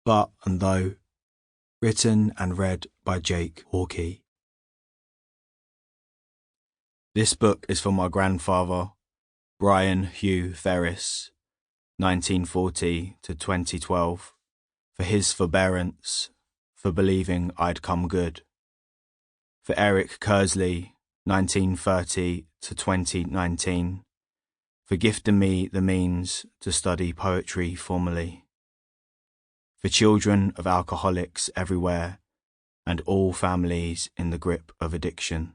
But and Though, written and read by Jake Hawkey. This book is for my grandfather, Brian Hugh Ferris, 1940 to 2012, for his forbearance, for believing I'd come good. For Eric Kersley, 1930 to 2019, for gifting me the means to study poetry formally. For children of alcoholics everywhere and all families in the grip of addiction.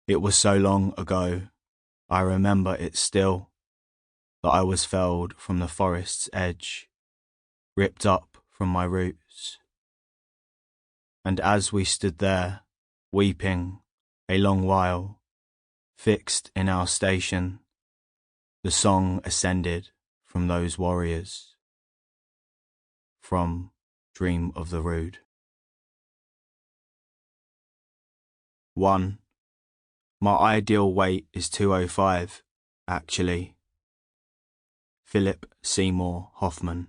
It was so long ago, I remember it still, that I was felled from the forest's edge, ripped up from my roots. And as we stood there, weeping, a long while, fixed in our station, the song ascended from those warriors. From Dream of the Rude. 1. My ideal weight is 205, actually. Philip Seymour Hoffman.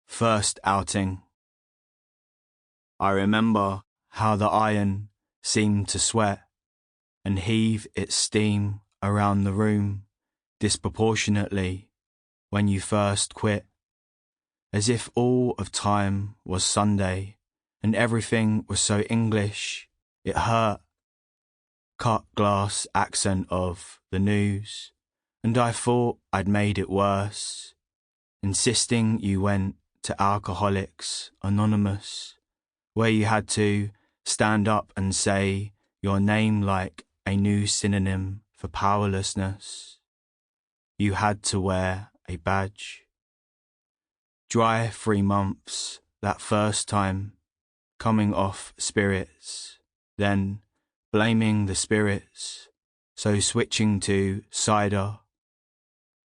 First outing. I remember how the iron seemed to sweat and heave its steam around the room disproportionately when you first quit, as if all of time was Sunday and everything was so English it hurt. Cut glass accent of the news, and I thought I'd made it worse, insisting you went to Alcoholics Anonymous, where you had to stand up and say your name like a new synonym for powerlessness. You had to wear a badge. Dry 3 months that first time, coming off spirits, then blaming the spirits, so switching to cider.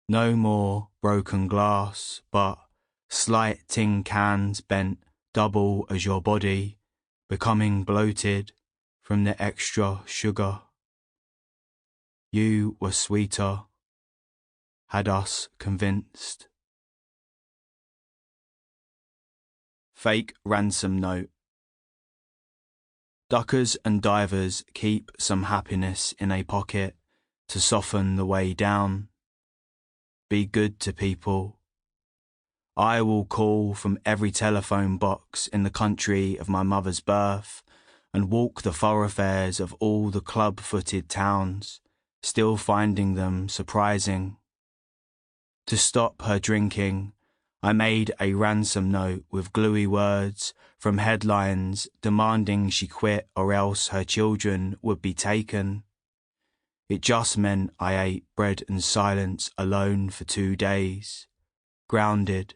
No more broken glass, but slight tin cans bent double as your body, becoming bloated from the extra sugar. You were sweeter, had us convinced. Fake ransom note. Duckers and divers keep some happiness in a pocket to soften the way down. Be good to people. I will call from every telephone box in the country of my mother's birth and walk the thoroughfares of all the club-footed towns, still finding them surprising. To stop her drinking, I made a ransom note with gluey words from headlines demanding she quit or else her children would be taken. It just meant I ate bread and silence alone for 2 days, grounded,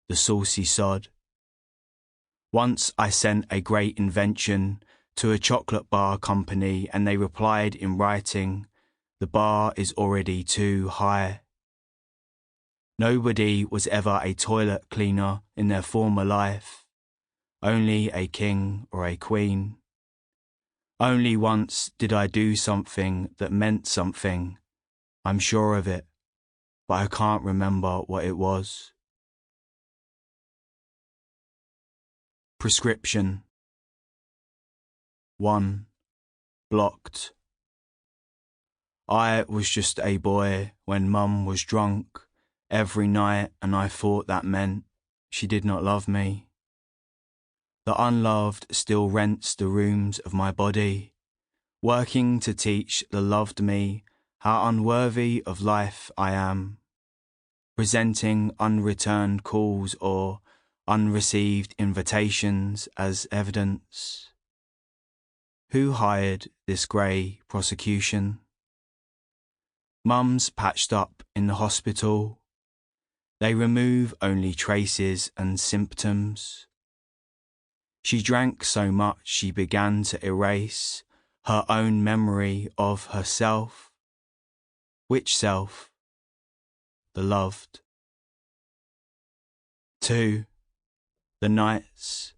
the saucy sod. Once I sent a great invention to a chocolate bar company and they replied in writing, the bar is already too high. Nobody was ever a toilet cleaner in their former life, only a king or a queen. Only once did I do something that meant something, I'm sure of it, but I can't remember what it was. Prescription. 1. Blocked. I was just a boy when Mum was drunk every night, and I thought that meant she did not love me. The unloved still rents the rooms of my body, working to teach the loved me how unworthy of life I am, presenting unreturned calls or unreceived invitations as evidence. Who hired this grey prosecution? Mum's patched up in the hospital. They remove only traces and symptoms. She drank so much she began to erase her own memory of herself. Which self? The loved. 2. The nights.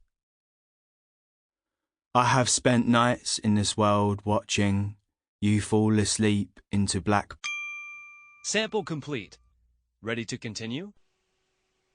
I have spent nights in this world watching you fall asleep into black Sample complete. Ready to continue?